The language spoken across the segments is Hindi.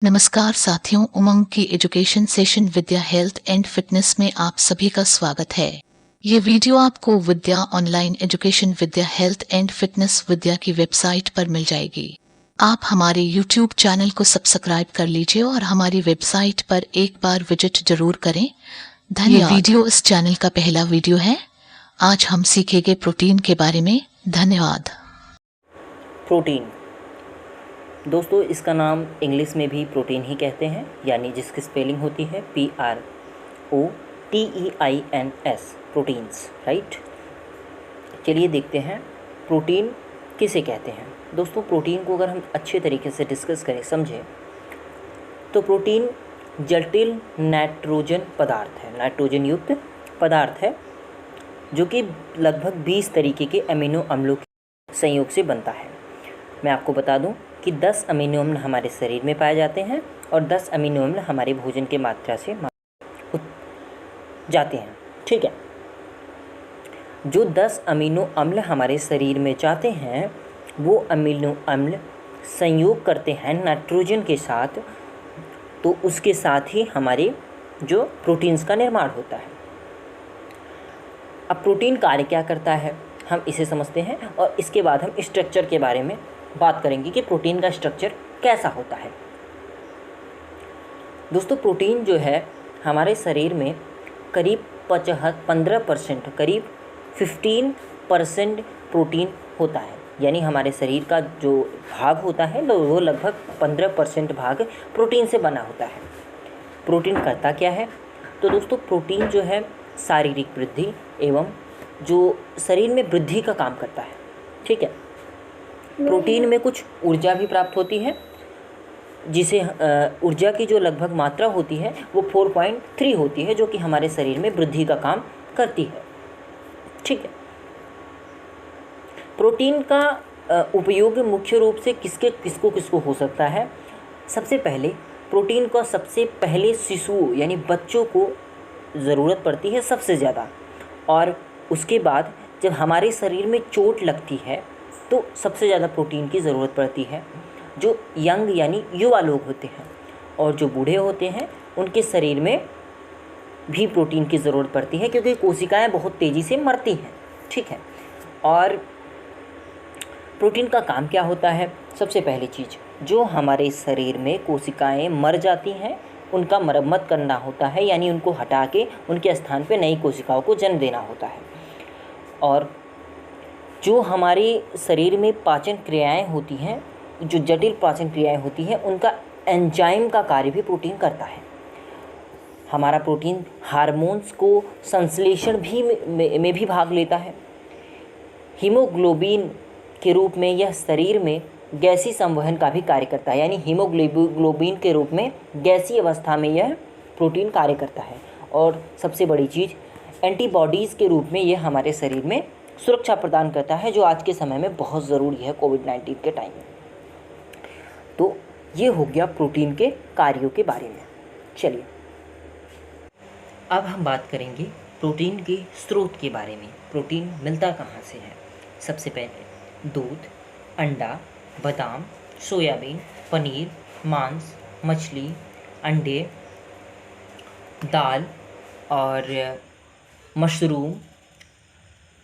नमस्कार साथियों, उमंग की education session Vidya health and fitness में आप सभी का स्वागत है। ये वीडियो आपको Vidya online education Vidya health and fitness Vidya की वेबसाइट पर मिल जाएगी। आप हमारे YouTube चैनल को सब्सक्राइब कर लीजिए और हमारी वेबसाइट पर एक बार विजिट जरूर करें। धन्यवाद। ये वीडियो इस चैनल का पहला वीडियो है। आज हम सीखेंगे प्रोटीन के बारे में। धन्यवाद। प्रोटीन दोस्तों, इसका नाम इंग्लिश में भी प्रोटीन ही कहते हैं, यानी जिसकी स्पेलिंग होती है PROTEINS, प्रोटीन्स, राइट। चलिए देखते हैं प्रोटीन किसे कहते हैं। दोस्तों, प्रोटीन को अगर हम अच्छे तरीके से डिस्कस करें, समझें, तो प्रोटीन जटिल नाइट्रोजन पदार्थ है, नाइट्रोजन युक्त पदार्थ है, जो कि लगभग 20 तरीके के अमीनो अम्लों के संयोग से बनता है। मैं आपको बता दूं कि 10 अमीनो अम्ल हमारे शरीर में पाए जाते हैं और 10 अमीनो अम्ल हमारे भोजन के मात्रा से जाते हैं, ठीक है। जो 10 अमीनो अम्ल हमारे शरीर में जाते हैं, वो अमीनो अम्ल संयोग करते हैं नाइट्रोजन के साथ, तो उसके साथ ही हमारे जो प्रोटीन्स का निर्माण होता है। अब प्रोटीन कार्य क्या करता है, हम इसे समझते हैं और इसके बाद हम स्ट्रक्चर के बारे में बात करेंगे कि प्रोटीन का स्ट्रक्चर कैसा होता है। दोस्तों, प्रोटीन जो है हमारे शरीर में करीब 15%, करीब 15% प्रोटीन होता है, यानी हमारे शरीर का जो भाग होता है वो लगभग 15% भाग प्रोटीन से बना होता है। प्रोटीन करता क्या है? तो दोस्तों, प्रोटीन जो है शारीरिक वृद्धि एवं जो शरीर में वृद्धि का काम करता है, ठीक है। प्रोटीन में कुछ ऊर्जा भी प्राप्त होती है, जिसे ऊर्जा की जो लगभग मात्रा होती है वो 4.3 होती है, जो कि हमारे शरीर में वृद्धि का काम करती है, ठीक है। प्रोटीन का उपयोग मुख्य रूप से किसको हो सकता है? सबसे पहले प्रोटीन का सबसे पहले शिशुओं यानी बच्चों को ज़रूरत पड़ती है सबसे ज़्यादा, और उसके बाद जब हमारे शरीर में चोट लगती है तो सबसे ज़्यादा प्रोटीन की ज़रूरत पड़ती है जो यंग यानी युवा लोग होते हैं, और जो बूढ़े होते हैं उनके शरीर में भी प्रोटीन की ज़रूरत पड़ती है, क्योंकि कोशिकाएं बहुत तेज़ी से मरती हैं, ठीक है। और प्रोटीन का काम क्या होता है? सबसे पहली चीज़, जो हमारे शरीर में कोशिकाएं मर जाती हैं उनका मरम्मत करना होता है, यानी उनको हटा के उनके स्थान पे नई कोशिकाओं को जन्म देना होता है। और जो हमारे शरीर में पाचन क्रियाएं होती हैं, जो जटिल पाचन क्रियाएं होती हैं, उनका एंजाइम का कार्य भी प्रोटीन करता है। हमारा प्रोटीन हार्मोन्स को संश्लेषण में भी भाग लेता है। हीमोग्लोबिन के रूप में यह शरीर में गैसीय संवहन का भी कार्य करता है, यानी हीमोग्लोबिन के रूप में गैसीय अवस्था में यह प्रोटीन कार्य करता है। और सबसे बड़ी चीज़, एंटीबॉडीज़ के रूप में यह हमारे शरीर में सुरक्षा प्रदान करता है, जो आज के समय में बहुत ज़रूरी है कोविड-19 के टाइम में। तो ये हो गया प्रोटीन के कार्यों के बारे में। चलिए अब हम बात करेंगे प्रोटीन के स्रोत के बारे में। प्रोटीन मिलता कहाँ से है? सबसे पहले दूध, अंडा, बादाम, सोयाबीन, पनीर, मांस, मछली, अंडे, दाल और मशरूम,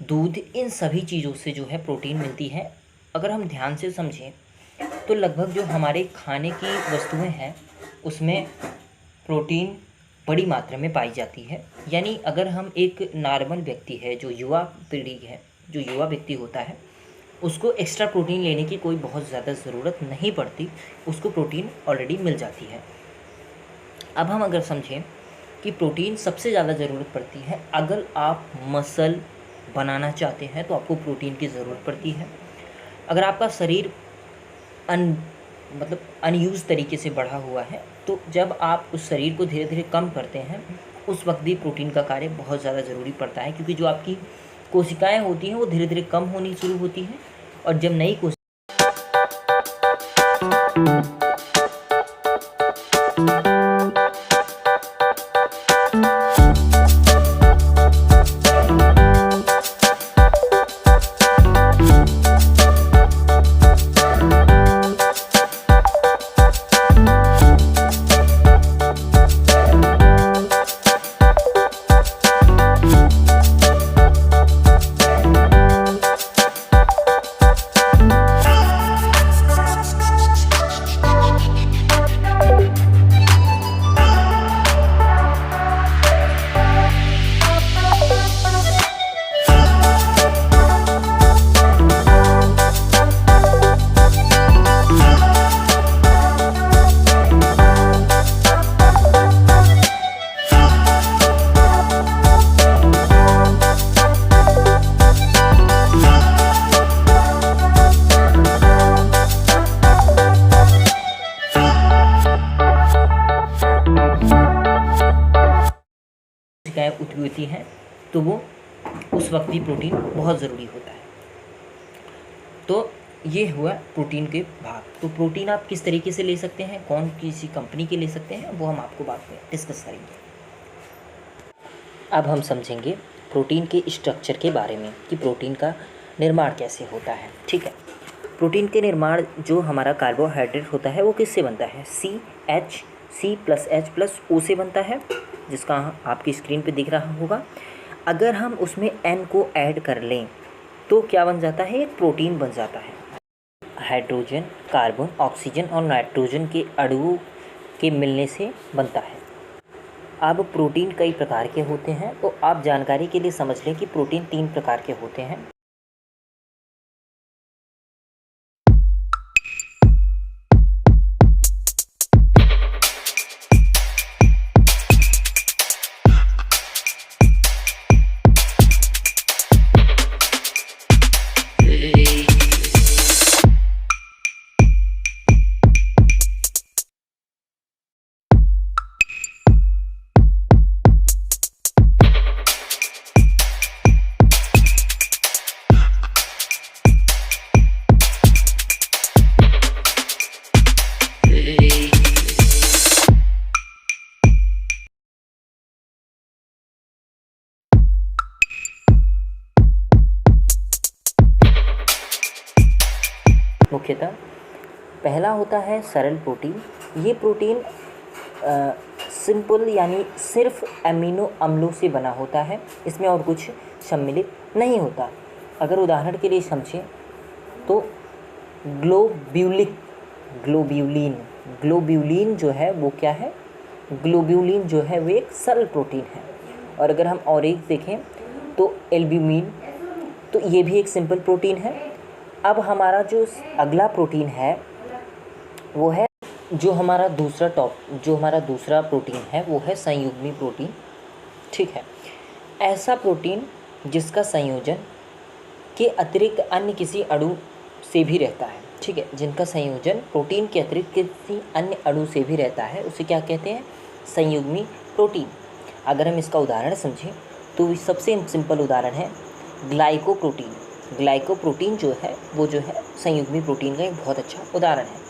दूध, इन सभी चीज़ों से जो है प्रोटीन मिलती है। अगर हम ध्यान से समझें तो लगभग जो हमारे खाने की वस्तुएं हैं उसमें प्रोटीन बड़ी मात्रा में पाई जाती है। यानी अगर हम एक नॉर्मल व्यक्ति है, जो युवा पीढ़ी है, जो युवा व्यक्ति होता है, उसको एक्स्ट्रा प्रोटीन लेने की कोई बहुत ज़्यादा ज़रूरत नहीं पड़ती, उसको प्रोटीन ऑलरेडी मिल जाती है। अब हम अगर समझें कि प्रोटीन सबसे ज़्यादा ज़रूरत पड़ती है अगर आप मसल बनाना चाहते हैं, तो आपको प्रोटीन की ज़रूरत पड़ती है। अगर आपका शरीर अनयूज़ तरीके से बढ़ा हुआ है, तो जब आप उस शरीर को धीरे धीरे कम करते हैं, उस वक्त भी प्रोटीन का कार्य बहुत ज़्यादा ज़रूरी पड़ता है, क्योंकि जो आपकी कोशिकाएं होती हैं वो धीरे धीरे कम होनी शुरू होती हैं, और जब नई कोशिका होती हैं तो वो उस वक्त भी प्रोटीन बहुत ज़रूरी होता है। तो ये हुआ प्रोटीन के भाग। तो प्रोटीन आप किस तरीके से ले सकते हैं, कौन किसी कंपनी के ले सकते हैं, वो हम आपको बाद में डिस्कस करेंगे। अब हम समझेंगे प्रोटीन के स्ट्रक्चर के बारे में कि प्रोटीन का निर्माण कैसे होता है। ठीक है, प्रोटीन के निर्माण जो हमारा कार्बोहाइड्रेट होता है वो किससे बनता है, C+H+O से बनता है, जिसका आपकी स्क्रीन पे दिख रहा होगा। अगर हम उसमें N को ऐड कर लें तो क्या बन जाता है, एक प्रोटीन बन जाता है। हाइड्रोजन, कार्बन, ऑक्सीजन और नाइट्रोजन के अणुओं के मिलने से बनता है। अब प्रोटीन कई प्रकार के होते हैं, तो आप जानकारी के लिए समझ लें कि प्रोटीन 3 प्रकार के होते हैं। मुख्यतः पहला होता है सरल प्रोटीन। ये प्रोटीन सिंपल यानी सिर्फ एमिनो अम्लों से बना होता है, इसमें और कुछ सम्मिलित नहीं होता। अगर उदाहरण के लिए समझें तो ग्लोब्यूलिन जो है वो क्या है, ग्लोब्यूलिन जो है वो एक सरल प्रोटीन है। और अगर हम और एक देखें तो एल्ब्यूमिन, तो ये भी एक सिंपल प्रोटीन है। अब हमारा जो अगला प्रोटीन है वो है जो हमारा दूसरा प्रोटीन है वो है संयुग्मी प्रोटीन। ठीक है, ऐसा प्रोटीन जिसका संयोजन के अतिरिक्त अन्य किसी अणु से भी रहता है। ठीक है, जिनका संयोजन प्रोटीन के अतिरिक्त किसी अन्य अणु से भी रहता है उसे क्या कहते हैं, संयुग्मी प्रोटीन। अगर हम इसका उदाहरण समझें तो सबसे सिंपल उदाहरण है ग्लाइकोप्रोटीन। ग्लाइकोप्रोटीन जो है वो जो है संयुग्मी प्रोटीन का एक बहुत अच्छा उदाहरण है।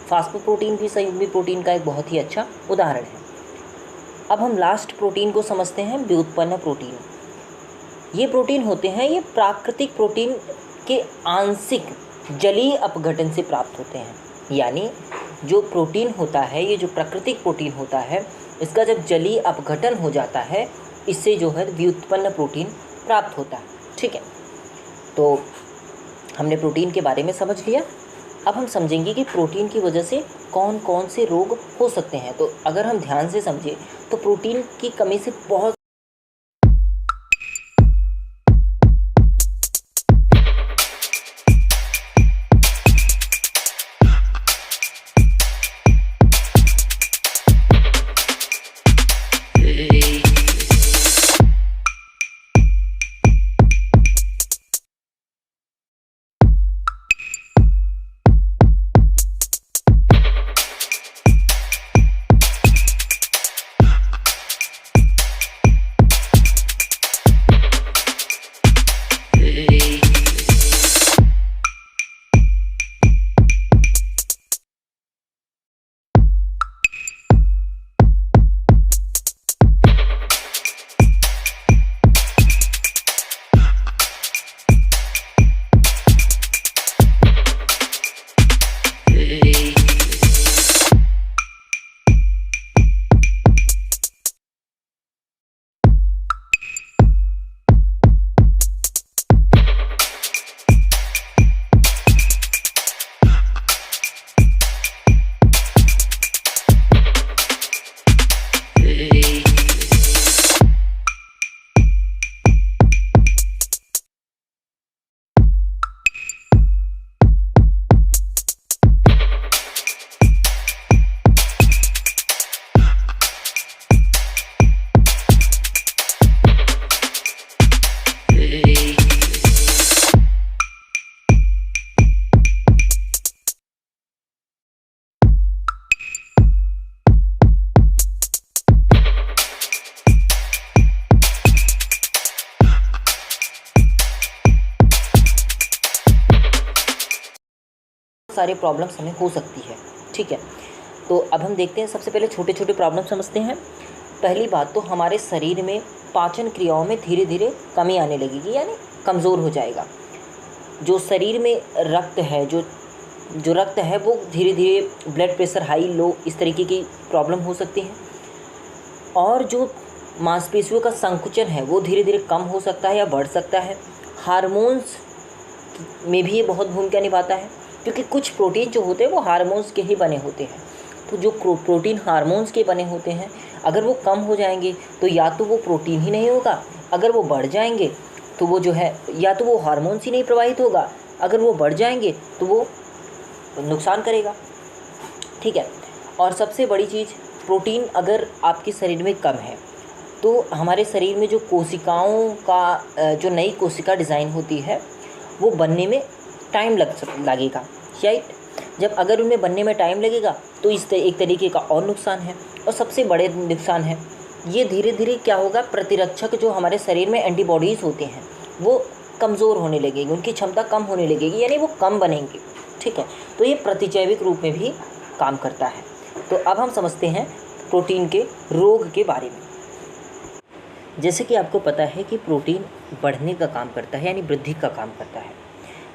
फास्फोप्रोटीन भी संयुग्मी प्रोटीन का एक बहुत ही अच्छा उदाहरण है। अब हम लास्ट प्रोटीन को समझते हैं, व्युत्पन्न प्रोटीन। ये प्रोटीन होते हैं, ये प्राकृतिक प्रोटीन के आंशिक जलीय अपघटन से प्राप्त होते हैं। यानी जो प्रोटीन होता है, ये जो प्राकृतिक प्रोटीन होता है, इसका जब जलीय अपघटन हो जाता है इससे जो है व्युत्पन्न प्रोटीन प्राप्त होता है। ठीक है, तो हमने प्रोटीन के बारे में समझ लिया। अब हम समझेंगे कि प्रोटीन की वजह से कौन कौन से रोग हो सकते हैं। तो अगर हम ध्यान से समझें तो प्रोटीन की कमी से बहुत सारे प्रॉब्लम्स हमें हो सकती है। ठीक है, तो अब हम देखते हैं, सबसे पहले छोटे छोटे प्रॉब्लम समझते हैं। पहली बात तो हमारे शरीर में पाचन क्रियाओं में धीरे धीरे कमी आने लगेगी, यानी कमज़ोर हो जाएगा। जो शरीर में रक्त है, जो रक्त है वो धीरे धीरे ब्लड प्रेशर हाई लो इस तरीके की प्रॉब्लम हो सकती है। और जो मांसपेशियों का संकुचन है वो धीरे धीरे कम हो सकता है या बढ़ सकता है। हार्मोन्स में भी ये बहुत भूमिका निभाता है, क्योंकि कुछ प्रोटीन जो होते हैं वो हार्मोन्स के ही बने होते हैं। तो जो प्रोटीन हार्मोन्स के बने होते हैं, अगर वो कम हो जाएंगे तो या तो वो प्रोटीन ही नहीं होगा, अगर वो बढ़ जाएंगे तो वो जो है या तो वो हार्मोन्स ही नहीं प्रवाहित होगा, अगर वो बढ़ जाएंगे तो वो नुकसान करेगा। ठीक है, और सबसे बड़ी चीज़, प्रोटीन अगर आपके शरीर में कम है तो हमारे शरीर में जो कोशिकाओं का जो नई कोशिका डिज़ाइन होती है वो बनने में टाइम लगेगा, राइट। जब अगर उनमें बनने में टाइम लगेगा तो इस एक तरीके का और नुकसान है। और सबसे बड़े नुकसान है, ये धीरे धीरे क्या होगा, प्रतिरक्षक जो हमारे शरीर में एंटीबॉडीज़ होते हैं वो कमज़ोर होने लगेगी, उनकी क्षमता कम होने लगेगी, यानी वो कम बनेंगे। ठीक है, तो ये प्रतिजैविक रूप में भी काम करता है। तो अब हम समझते हैं प्रोटीन के रोग के बारे में। जैसे कि आपको पता है कि प्रोटीन बढ़ने का काम करता है, यानी वृद्धि का काम करता है।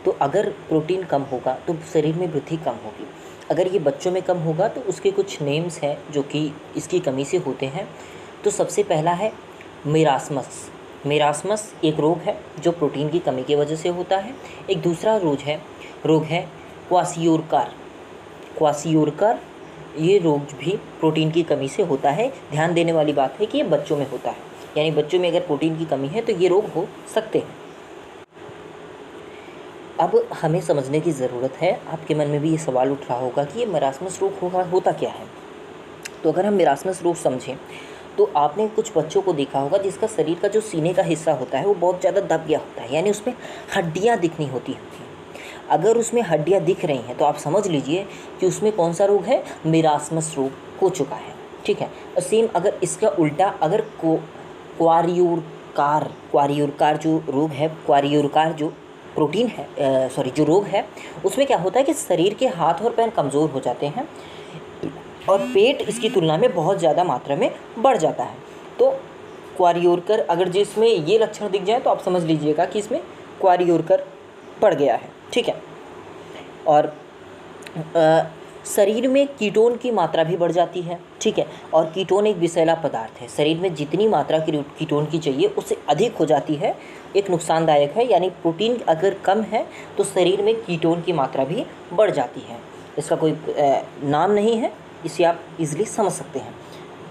तो अगर प्रोटीन कम होगा तो शरीर में वृद्धि कम होगी। अगर ये बच्चों में कम होगा तो उसके कुछ नेम्स हैं जो कि इसकी कमी से होते हैं। तो सबसे पहला है मेरास्मस। मेरास्मस एक रोग है जो प्रोटीन की कमी की वजह से होता है। एक दूसरा रोग है क्वासियोरकार। क्वासियोरकार ये रोग भी प्रोटीन की कमी से होता है। ध्यान देने वाली बात है कि ये बच्चों में होता है, यानी बच्चों में अगर प्रोटीन की कमी है तो ये रोग हो सकते हैं। अब हमें समझने की ज़रूरत है, आपके मन में भी ये सवाल उठ रहा होगा कि ये मेरास्मस रोग होता क्या है। तो अगर हम मेरास्मस रोग समझें तो आपने कुछ बच्चों को देखा होगा जिसका शरीर का जो सीने का हिस्सा होता है वो बहुत ज़्यादा दब गया होता है, यानी उसमें हड्डियाँ दिखनी होती हैं। अगर उसमें हड्डियाँ दिख रही हैं तो आप समझ लीजिए कि उसमें कौन सा रोग है, मेरास्मस रोग हो चुका है। ठीक है, और सेम अगर इसका उल्टा, अगर क्वारियोरकार जो रोग है, क्वारियोरकार जो प्रोटीन है जो रोग है, उसमें क्या होता है कि शरीर के हाथ और पैर कमज़ोर हो जाते हैं और पेट इसकी तुलना में बहुत ज़्यादा मात्रा में बढ़ जाता है। तो क्वारियोरकर अगर जिसमें ये लक्षण दिख जाए तो आप समझ लीजिएगा कि इसमें क्वारियोरकर पड़ गया है। ठीक है, और शरीर में कीटोन की मात्रा भी बढ़ जाती है। ठीक है, और कीटोन एक विषैला पदार्थ है, शरीर में जितनी मात्रा की कीटोन की चाहिए उससे अधिक हो जाती है, एक नुकसानदायक है। यानी प्रोटीन अगर कम है तो शरीर में कीटोन की मात्रा भी बढ़ जाती है। इसका कोई नाम नहीं है, इसे आप इजीली समझ सकते हैं।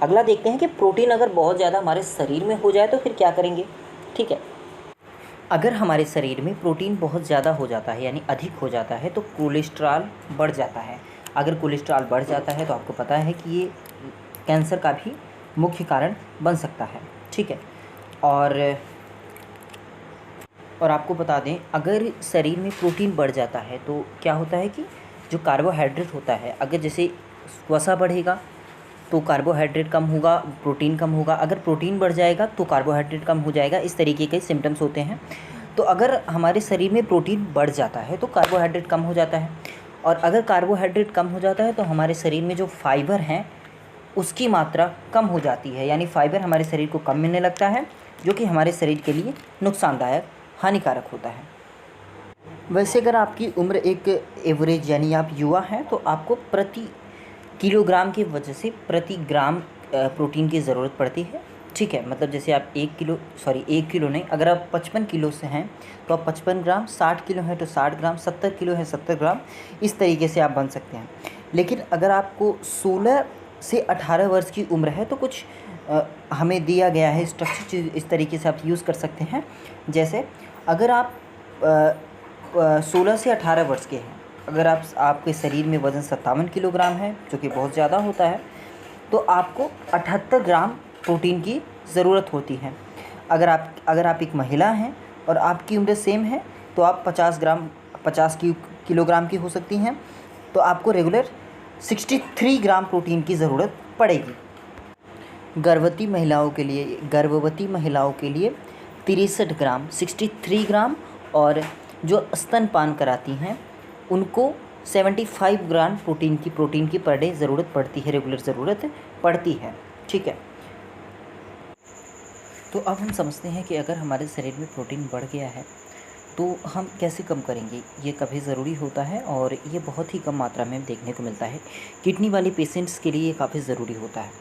अगला देखते हैं कि प्रोटीन अगर बहुत ज़्यादा हमारे शरीर में हो जाए तो फिर क्या करेंगे। ठीक है, अगर हमारे शरीर में प्रोटीन बहुत ज़्यादा हो जाता है, यानी अधिक हो जाता है, तो कोलेस्ट्रॉल बढ़ जाता है। अगर कोलेस्ट्रॉल बढ़ जाता है तो आपको पता है कि ये कैंसर का भी मुख्य कारण बन सकता है। ठीक है, और आपको बता दें, अगर शरीर में प्रोटीन बढ़ जाता है तो क्या होता है कि जो कार्बोहाइड्रेट होता है, अगर जैसे वसा बढ़ेगा तो कार्बोहाइड्रेट कम होगा, प्रोटीन कम होगा। अगर प्रोटीन बढ़ जाएगा तो कार्बोहाइड्रेट कम हो जाएगा। इस तरीके के सिम्टम्स होते हैं। तो अगर हमारे शरीर में प्रोटीन बढ़ जाता है तो कार्बोहाइड्रेट कम हो जाता है, और अगर कार्बोहाइड्रेट कम हो जाता है तो हमारे शरीर में जो फाइबर हैं उसकी मात्रा कम हो जाती है, यानी फाइबर हमारे शरीर को कम मिलने लगता है, जो कि हमारे शरीर के लिए नुकसानदायक, हानिकारक होता है। वैसे अगर आपकी उम्र एक एवरेज यानी आप युवा हैं तो आपको प्रति किलोग्राम की वजह से प्रति ग्राम प्रोटीन की ज़रूरत पड़ती है। ठीक है, मतलब जैसे आप 1 किलो नहीं, अगर आप 55 किलो से हैं तो आप 55 ग्राम, 60 किलो है तो 60 ग्राम, 70 किलो है 70 ग्राम, इस तरीके से आप बन सकते हैं। लेकिन अगर आपको 16 से 18 वर्ष की उम्र है तो कुछ हमें दिया गया है स्ट्रक्चर, इस तरीके से आप यूज़ कर सकते हैं। जैसे अगर आप 16 से 18 वर्ष के हैं, अगर आपके शरीर में वज़न 57 किलोग्राम है, जो कि बहुत ज़्यादा होता है, तो आपको 78 ग्राम प्रोटीन की ज़रूरत होती है। अगर आप एक महिला हैं और आपकी उम्र सेम है तो आप 50 किलोग्राम की हो सकती हैं, तो आपको रेगुलर 63 ग्राम प्रोटीन की ज़रूरत पड़ेगी। गर्भवती महिलाओं के लिए 63 ग्राम, 63 ग्राम, और जो स्तनपान कराती हैं उनको 75 ग्राम प्रोटीन की पर डे ज़रूरत पड़ती है, रेगुलर ज़रूरत पड़ती है। ठीक है, तो अब हम समझते हैं कि अगर हमारे शरीर में प्रोटीन बढ़ गया है तो हम कैसे कम करेंगे। ये काफ़ी ज़रूरी होता है और ये बहुत ही कम मात्रा में देखने को मिलता है। किडनी वाले पेशेंट्स के लिए ये काफ़ी ज़रूरी होता है।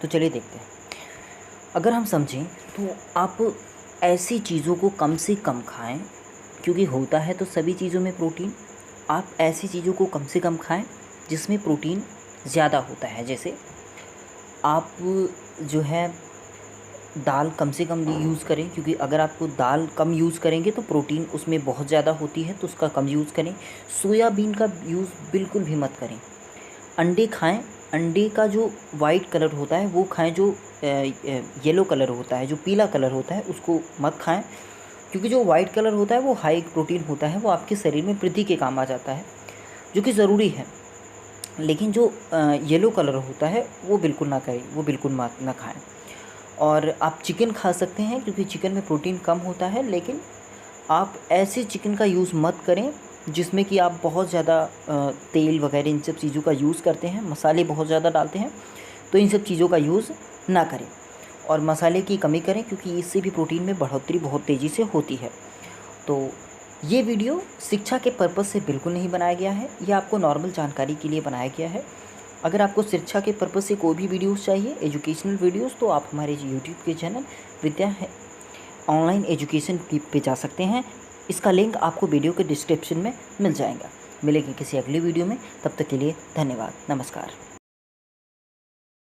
तो चलिए देखते हैं। अगर हम समझें तो आप ऐसी चीज़ों को कम से कम खाएं, क्योंकि होता है तो सभी चीज़ों में प्रोटीन। आप ऐसी चीज़ों को कम से कम खाएं जिसमें प्रोटीन ज़्यादा होता है। जैसे आप जो है दाल कम से कम यूज़ करें, क्योंकि अगर आपको दाल कम यूज़ करेंगे तो प्रोटीन उसमें बहुत ज़्यादा होती है, तो उसका कम यूज़ करें। सोयाबीन का यूज़ बिल्कुल भी मत करें। अंडे खाएं, अंडे का जो वाइट कलर होता है वो खाएं, जो येलो कलर होता है, जो पीला कलर होता है उसको मत खाएं, क्योंकि जो वाइट कलर होता है वो हाई प्रोटीन होता है, वो आपके शरीर में वृद्धि के काम आ जाता है, जो कि ज़रूरी है। लेकिन जो येलो कलर होता है वो बिल्कुल ना करें, वो बिल्कुल ना खाएं। और आप चिकन खा सकते हैं, क्योंकि चिकन में प्रोटीन कम होता है, लेकिन आप ऐसे चिकन का यूज़ मत करें जिसमें कि आप बहुत ज़्यादा तेल वगैरह इन सब चीज़ों का यूज़ करते हैं, मसाले बहुत ज़्यादा डालते हैं, तो इन सब चीज़ों का यूज़ ना करें और मसाले की कमी करें, क्योंकि इससे भी प्रोटीन में बढ़ोतरी बहुत तेज़ी से होती है। तो ये वीडियो शिक्षा के पर्पज़ से बिल्कुल नहीं बनाया गया है, यह आपको नॉर्मल जानकारी के लिए बनाया गया है। अगर आपको शिक्षा के पर्पज़ से कोई भी वीडियोस चाहिए, एजुकेशनल वीडियोस, तो आप हमारे यूट्यूब के चैनल विद्या ऑनलाइन एजुकेशन पे जा सकते हैं। इसका लिंक आपको वीडियो के डिस्क्रिप्शन में मिल जाएगा। मिलेंगे किसी अगली वीडियो में, तब तक के लिए धन्यवाद, नमस्कार।